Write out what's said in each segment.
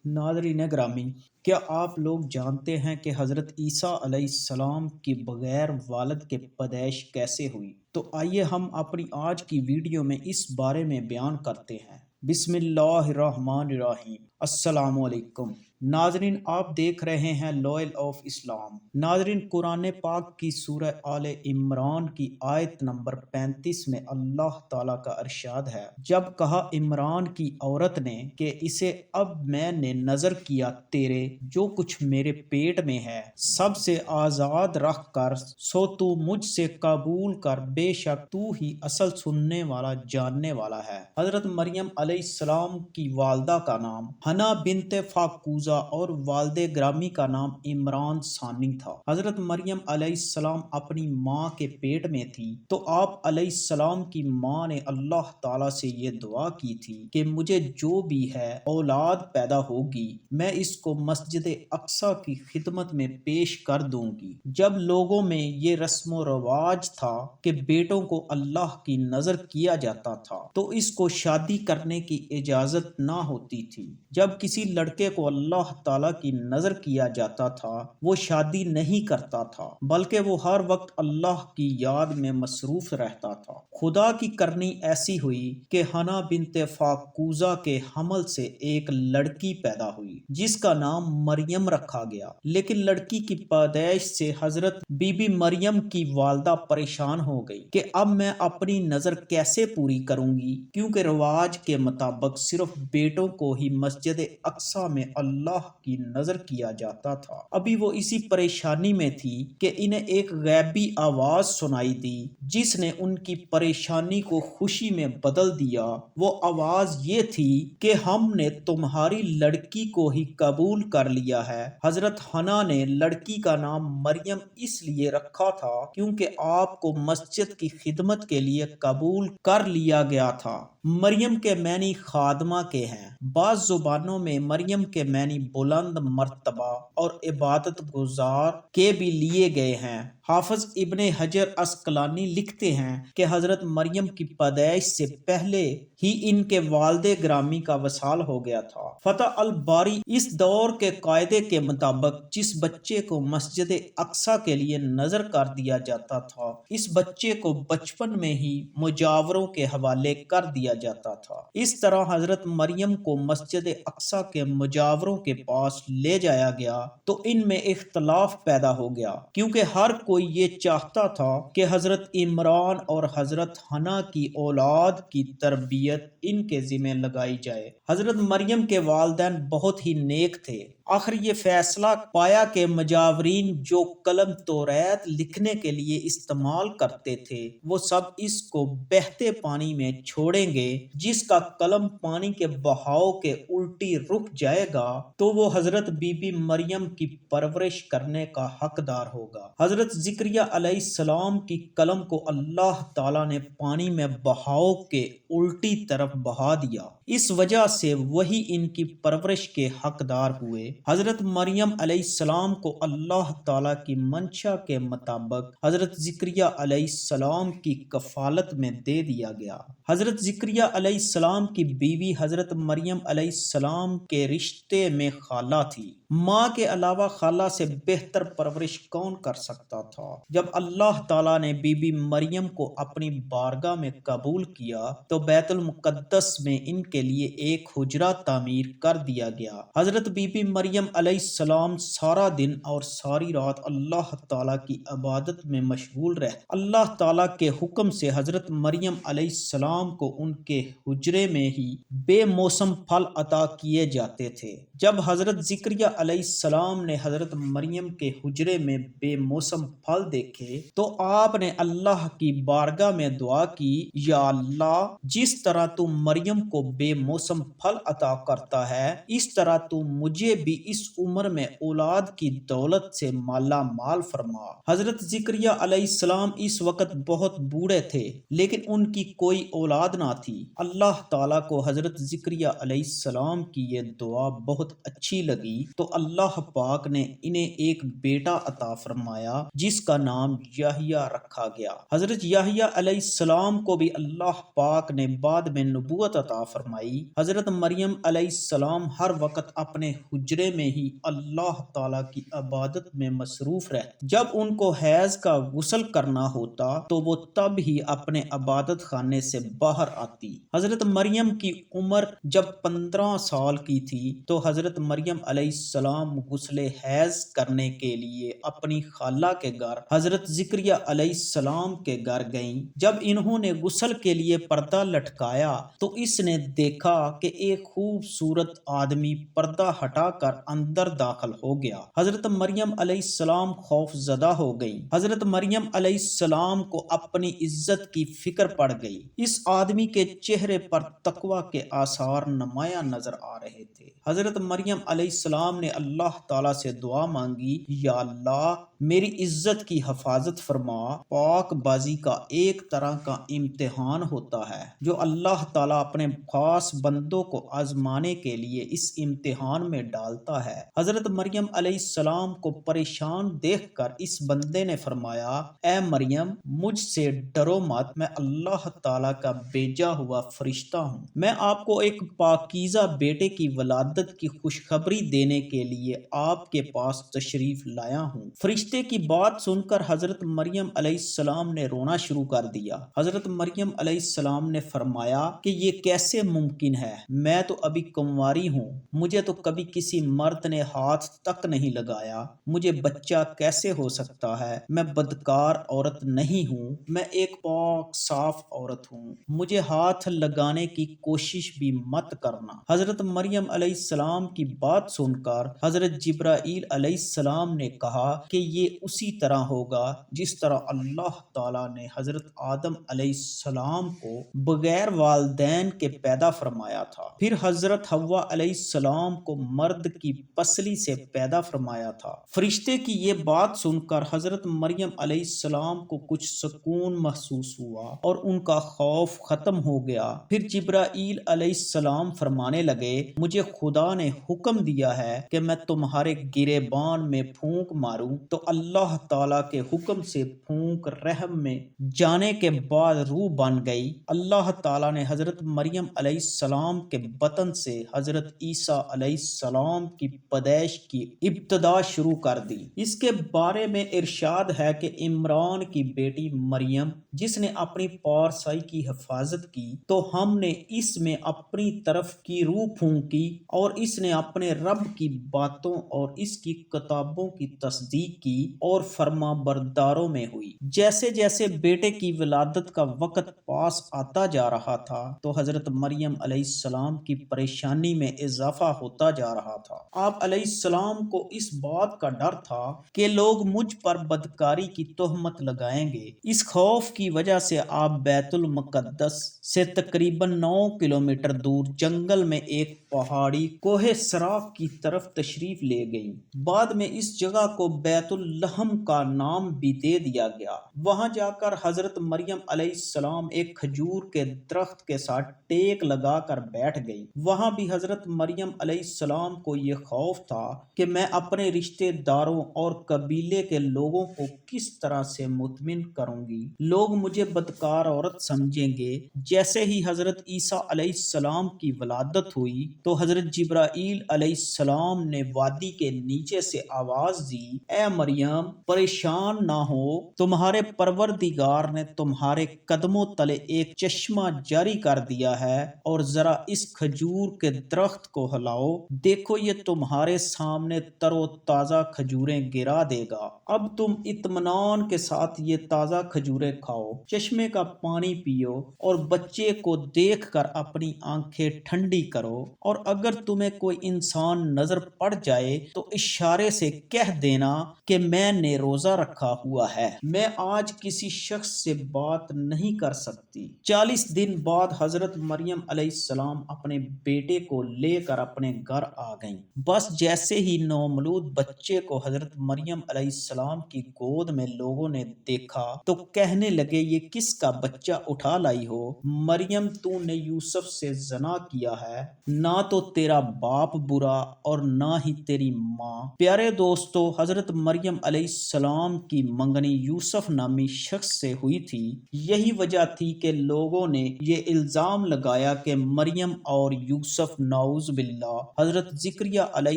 ناظرین گرامی، کیا آپ لوگ جانتے ہیں کہ حضرت عیسیٰ علیہ السلام کی بغیر والد کے پیدائش کیسے ہوئی؟ تو آئیے ہم اپنی آج کی ویڈیو میں اس بارے میں بیان کرتے ہیں۔ بسم اللہ الرحمن الرحیم۔ السلام علیکم ناظرین، آپ دیکھ رہے ہیں لوئل آف اسلام۔ ناظرین، قرآن پاک کی سورہ آل عمران کی آیت نمبر 35 میں اللہ تعالیٰ کا ارشاد ہے، جب کہا عمران کی عورت نے کہ اسے اب میں نے نظر کیا تیرے جو کچھ میرے پیٹ میں ہے سب سے آزاد رکھ کر، سو تو مجھ سے قبول کر، بے شک تو ہی اصل سننے والا جاننے والا ہے۔ حضرت مریم علیہ السلام کی والدہ کا نام حنا بنت فاقوزہ اور والد گرامی کا نام عمران ثانی تھا۔ حضرت مریم علیہ السلام اپنی ماں کے پیٹ میں تھی تو آپ علیہ السلام کی ماں نے اللہ تعالیٰ سے یہ دعا کی تھی کہ مجھے جو بھی ہے اولاد پیدا ہوگی میں اس کو مسجد اقصی کی خدمت میں پیش کر دوں گی۔ جب لوگوں میں یہ رسم و رواج تھا کہ بیٹوں کو اللہ کی نظر کیا جاتا تھا تو اس کو شادی کرنے کی اجازت نہ ہوتی تھی۔ جب کسی لڑکے کو اللہ تعالیٰ کی نظر کیا جاتا تھا وہ شادی نہیں کرتا تھا بلکہ وہ ہر وقت اللہ کی یاد میں مصروف رہتا تھا۔ خدا کی کرنی ایسی ہوئی کہ حنا بنت فاقوزہ کے حمل سے ایک لڑکی پیدا ہوئی جس کا نام مریم رکھا گیا، لیکن لڑکی کی پیدائش سے حضرت بی بی مریم کی والدہ پریشان ہو گئی کہ اب میں اپنی نظر کیسے پوری کروں گی، کیونکہ رواج کے مطابق صرف بیٹوں کو ہی مسجد اقصی میں اللہ کی نظر کیا جاتا تھا۔ ابھی وہ اسی پریشانی میں تھی کہ انہیں ایک غیبی آواز سنائی دی جس نے ان کی پریشانی کو خوشی میں بدل دیا۔ وہ آواز یہ تھی کہ ہم نے تمہاری لڑکی کو ہی قبول کر لیا ہے۔ حضرت حنا نے لڑکی کا نام مریم اس لیے رکھا تھا کیونکہ آپ کو مسجد کی خدمت کے لیے قبول کر لیا گیا تھا۔ مریم کے معنی خادمہ کے ہیں۔ بعض زبانوں میں مریم کے معنی بلند مرتبہ اور عبادت گزار کے بھی لیے گئے ہیں۔ حافظ ابن حجر عسقلانی لکھتے ہیں کہ حضرت مریم کی پیدائش سے پہلے ہی ان کے والد گرامی کا وصال ہو گیا تھا۔ فتح الباری اس دور کے قاعدے کے مطابق جس بچے کو مسجد اقصی کے لیے نظر کر دیا جاتا تھا اس بچے کو بچپن میں ہی مجاوروں کے حوالے کر دیا جاتا تھا۔ اس طرح حضرت مریم کو مسجد اقصی کے مجاوروں کے پاس لے جایا گیا تو ان میں اختلاف پیدا ہو گیا کیونکہ ہر کوئی یہ چاہتا تھا کہ حضرت عمران اور حضرت حنا کی اولاد کی تربیت ان کے ذمہ لگائی جائے۔ حضرت مریم کے والدین بہت ہی نیک تھے۔ آخر یہ فیصلہ پایا کہ مجاورین جو قلم توریت لکھنے کے لیے استعمال کرتے تھے وہ سب اس کو بہتے پانی میں چھوڑیں گے، جس کا قلم پانی کے بہاؤ کے الٹی رک جائے گا تو وہ حضرت بی بی مریم کی پرورش کرنے کا حقدار ہوگا۔ حضرت زکریا علیہ السلام کی قلم کو اللہ تعالیٰ نے پانی میں بہاؤ کے الٹی طرف بہا دیا، اس وجہ سے وہی ان کی پرورش کے حقدار ہوئے۔ حضرت مریم علیہ السلام کو اللہ تعالیٰ کی منشا کے مطابق حضرت زکریا علیہ السلام کی کفالت میں دے دیا گیا۔ حضرت زکریا علیہ السلام کی بیوی حضرت مریم علیہ السلام کے رشتے میں خالہ تھی۔ ماں کے علاوہ خالہ سے بہتر پرورش کون کر سکتا تھا؟ جب اللہ تعالیٰ نے بی بی مریم کو اپنی بارگاہ میں قبول کیا تو بیت المقدس میں ان کے لیے ایک حجرہ تعمیر کر دیا گیا۔ حضرت بی بی مریم علیہ السلام سارا دن اور ساری رات اللہ تعالیٰ کی عبادت میں مشغول رہتے۔ اللہ تعالیٰ کے حکم سے حضرت مریم علیہ السلام کو ان کے حجرے میں ہی بے موسم پھل عطا کیے جاتے تھے۔ جب حضرت زکریا علیہ السلام نے حضرت مریم کے حجرے میں بے موسم پھل دیکھے تو آپ نے اللہ کی بارگاہ میں دعا کی، یا اللہ، جس طرح تو مریم کو بے موسم پھل عطا کرتا ہے اس طرح تو مجھے بھی اس عمر میں اولاد کی دولت سے مالا مال فرما۔ حضرت زکریا علیہ السلام اس وقت بہت بوڑھے تھے لیکن ان کی کوئی اولاد نہ تھی۔ اللہ تعالیٰ کو حضرت زکریا علیہ السلام کی یہ دعا بہت اچھی لگی تو اللہ پاک نے انہیں ایک بیٹا عطا فرمایا جس کا نام یحییٰ رکھا گیا۔ حضرت یحییٰ علیہ السلام کو بھی اللہ پاک نے بعد بعد میں نبوت عطا فرمائی، حضرت مریم علیہ السلام ہر وقت اپنے حجرے میں ہی اللہ تعالیٰ کی عبادت میں مصروف رہتی۔ جب ان کو حیض کا غسل کرنا ہوتا تو وہ تب ہی اپنے عبادت خانے سے باہر آتی۔ حضرت مریم کی عمر جب 15 سال کی تھی تو حضرت مریم علیہ السلام غسل حیض کرنے کے لیے اپنی خالہ کے گھر حضرت زکریا علیہ السلام کے گھر گئیں۔ جب انہوں نے غسل کے لیے پردہ لٹکایا تو اس نے دیکھا کہ ایک خوبصورت آدمی پردہ ہٹا کر اندر داخل ہو گیا۔ حضرت مریم علیہ السلام خوف زدہ ہو گئی۔ حضرت مریم علیہ السلام کو اپنی عزت کی فکر پڑ گئی۔ اس آدمی کے چہرے پر تقوی کے آثار نمایاں نظر آ رہے تھے۔ حضرت مریم علیہ السلام نے اللہ تعالیٰ سے دعا مانگی، یا اللہ میری عزت کی حفاظت فرما۔ پاک بازی کا ایک طرح کا امتحان ہوتا ہے جو اللہ تعالیٰ اپنے خاص بندوں کو آزمانے کے لیے اس امتحان میں ڈالتا ہے۔ حضرت مریم علیہ السلام کو پریشان دیکھ کر اس بندے نے فرمایا، اے مریم مجھ سے ڈرو مت، میں اللہ تعالیٰ کا بھیجا ہوا فرشتہ ہوں۔ میں آپ کو ایک پاکیزہ بیٹے کی ولادت کی خوشخبری دینے کے لیے آپ کے پاس تشریف لایا ہوں۔ فرشتے کی بات سن کر حضرت مریم علیہ السلام نے رونا شروع کر دیا۔ حضرت مریم علیہ السلام نے فرمایا کہ یہ کیسے ممکن ہے، میں تو ابھی کنواری ہوں، مجھے تو کبھی کسی مرد نے ہاتھ تک نہیں لگایا، مجھے بچہ کیسے ہو سکتا ہے؟ میں بدکار عورت نہیں ہوں، میں ایک پاک صاف عورت ہوں، مجھے ہاتھ لگانے کی کوشش بھی مت کرنا۔ حضرت مریم علیہ السلام کی بات سن کر حضرت جبرائیل علیہ السلام نے کہا کہ یہ اسی طرح ہوگا جس طرح اللہ تعالیٰ نے حضرت آدم علیہ السلام کو بغیر والدین کے پیدا فرمایا تھا، پھر حضرت حوا علیہ السلام کو مرد کی پسلی سے پیدا فرمایا تھا۔ فرشتے کی یہ بات سن کر حضرت مریم علیہ السلام کو کچھ سکون محسوس ہوا اور ان کا خوف ختم ہو گیا۔ پھر جبرائیل علیہ السلام فرمانے لگے، مجھے خدا نے حکم دیا ہے کہ میں تمہارے گریبان میں پھونک ماروں، تو اللہ تعالیٰ کے حکم سے پھونک رحم میں جانے کے بعد روح بن گئی۔ اللہ تعالیٰ نے حضرت مریم علیہ السلام کے بطن سے حضرت عیسیٰ علیہ السلام کی پیدائش کی ابتدا شروع کر دی۔ اس کے بارے میں ارشاد ہے کہ عمران کی بیٹی مریم جس نے اپنی پارسائی کی حفاظت کی تو ہم نے اس میں اپنی طرف کی روح پھونکی اور اس نے اپنے رب کی باتوں اور اس کی کتابوں کی تصدیق کی اور فرما برداروں میں ہوئی۔ جیسے جیسے بیٹے کی ولادت کا وقت پاس آتا جا رہا تھا تو حضرت مریم علیہ السلام کی پریشانی میں اضافہ ہوتا جا رہا تھا۔ آپ علیہ السلام کو اس بات کا ڈر تھا کہ لوگ مجھ پر بدکاری کی تہمت لگائیں گے۔ اس خوف کی وجہ سے آپ بیت المقدس سے تقریباً 9 کلومیٹر دور جنگل میں ایک پہاڑی کوہ سرا کی طرف تشریف لے گئیں۔ بعد میں اس جگہ کو بیت اللحم کا نام بھی دے دیا گیا۔ وہاں جا کر حضرت مریم علیہ السلام ایک کھجور کے درخت کے ساتھ ٹیک لگا کر بیٹھ گئی۔ وہاں بھی حضرت مریم علیہ السلام کو یہ خوف تھا کہ میں اپنے رشتہ داروں اور قبیلے کے لوگوں کو کس طرح سے مطمئن کروں گی، لوگ مجھے بدکار عورت سمجھیں گے۔ جیسے ہی حضرت عیسیٰ علیہ السلام کی ولادت ہوئی تو حضرت جبرائیل علیہ السلام نے وادی کے نیچے سے آواز دی، اے مریم پریشان نہ ہو، تمہارے پروردگار نے تمہارے قدموں تلے ایک چشمہ جاری کر دیا ہے، اور ذرا اس کھجور کے درخت کو ہلاؤ، دیکھو یہ تمہارے سامنے تر و تازہ کھجوریں گرا دے گا۔ اب تم اطمینان کے ساتھ یہ تازہ کھجوریں کھاؤ، چشمے کا پانی پیو اور بچے کو دیکھ کر اپنی آنکھیں ٹھنڈی کرو، اور اگر تمہیں کوئی انسان نظر پڑ جائے تو اشارے سے کہہ دینا کہ میں نے روزہ رکھا ہوا ہے، میں آج کسی شخص سے بات نہیں کر سکتی۔ 40 دن بعد حضرت مریم علیہ السلام اپنے بیٹے کو لے کر اپنے گھر آ گئیں۔ بس جیسے ہی نومولود بچے کو حضرت مریم علیہ السلام کی گود میں لوگوں نے دیکھا تو کہنے لگے، یہ کس کا بچہ اٹھا لائی ہو؟ مریم تو نے یوسف سے زنا کیا ہے، نہ تو تیرا باپ برا اور نہ ہی تیری ماں۔ پیارے دوستو، حضرت مریم علیہ السلام کی منگنی یوسف نامی شخص سے ہوئی تھی۔ یہی وجہ تھی کہ لوگوں نے یہ الزام لگایا کہ مریم اور یوسف نعوذ باللہ حضرت زکریا علیہ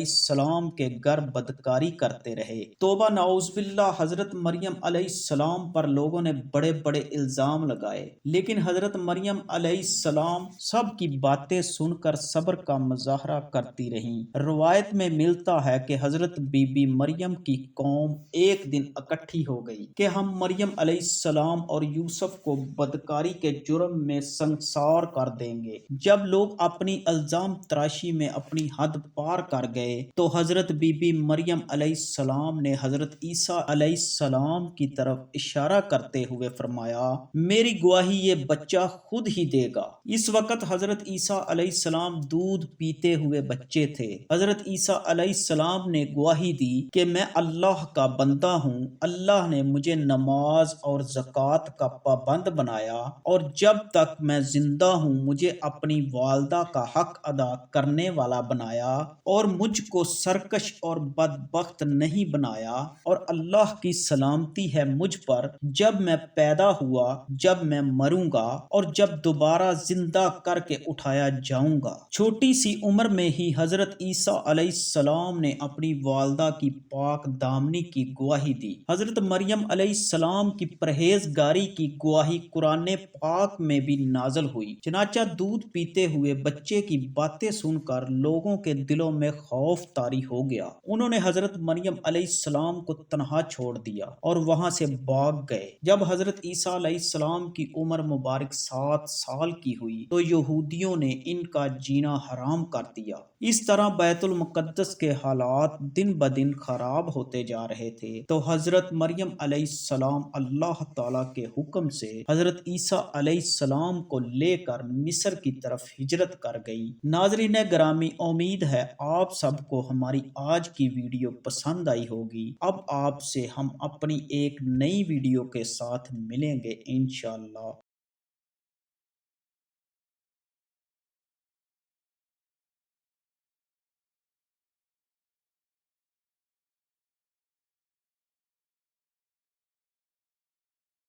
السلام کے گھر بدکاری کرتے رہے۔ توبہ نعوذ باللہ، حضرت مریم علیہ السلام پر لوگوں نے بڑے بڑے الزام لگائے، لیکن حضرت مریم علیہ السلام سب کی باتیں سن کر صبر کا مظاہرہ کرتی رہیں۔ روایت میں ملتا ہے کہ حضرت بی بی مریم کی قوم ایک دن اکٹھی ہو گئی کہ ہم مریم علیہ السلام اور یوسف کو بدکاری کے جرم میں سنگسار کر دیں گے۔ جب لوگ اپنی الزام تراشی میں اپنی حد پار کر گئے تو حضرت بی بی مریم علیہ السلام نے حضرت عیسیٰ علیہ السلام کی طرف اشارہ کرتے ہوئے فرمایا، میری گواہی یہ بچہ خود ہی دے گا۔ اس وقت حضرت عیسیٰ علیہ السلام دودھ پیتے ہوئے بچے تھے۔ حضرت عیسیٰ علیہ السلام نے گواہی دی کہ میں اللہ کا بندہ ہوں، اللہ نے مجھے نماز اور زکوٰۃ کا پابند بنایا اور جب تک میں زندہ ہوں مجھے اپنی والدہ کا حق ادا کرنے والا بنایا اور مجھ کو سرکش اور بدبخت نہیں بنایا، اور اللہ کی سلامتی ہے مجھ پر جب میں پیدا ہوا، جب میں مروں گا اور جب دوبارہ زندہ کر کے اٹھایا جاؤں گا۔ چھوٹی سی عمر میں ہی حضرت عیسیٰ علیہ السلام نے اپنی والدہ کی پاک دامنی کی گواہی دی۔ حضرت مریم علیہ السلام کی پرہیزگاری کی گواہی قرآن پاک میں بھی نازل ہوئی۔ چنانچہ دودھ پیتے ہوئے بچے کی باتیں سن کر لوگوں کے دلوں میں خوف طاری ہو گیا۔ انہوں نے حضرت مریم علیہ السلام کو تنہا چھوڑ دیا اور وہاں سے بھاگ گئے۔ جب حضرت عیسیٰ علیہ السلام کی عمر مبارک 7 سال کی ہوئی تو یہودیوں نے ان کا جینا حرام کر دیا۔ اس طرح بیت المقدس کے حالات دن بدن خراب ہوتے جا رہے تھے تو حضرت مریم علیہ السلام اللہ تعالیٰ کے حکم سے حضرت عیسیٰ علیہ السلام کو لے کر مصر کی طرف ہجرت کر گئی۔ ناظرین گرامی، امید ہے آپ سب کو ہماری آج کی ویڈیو پسند آئی ہوگی۔ اب آپ سے ہم اپنی ایک نئی ویڈیو کے ساتھ ملیں گے انشاءاللہ۔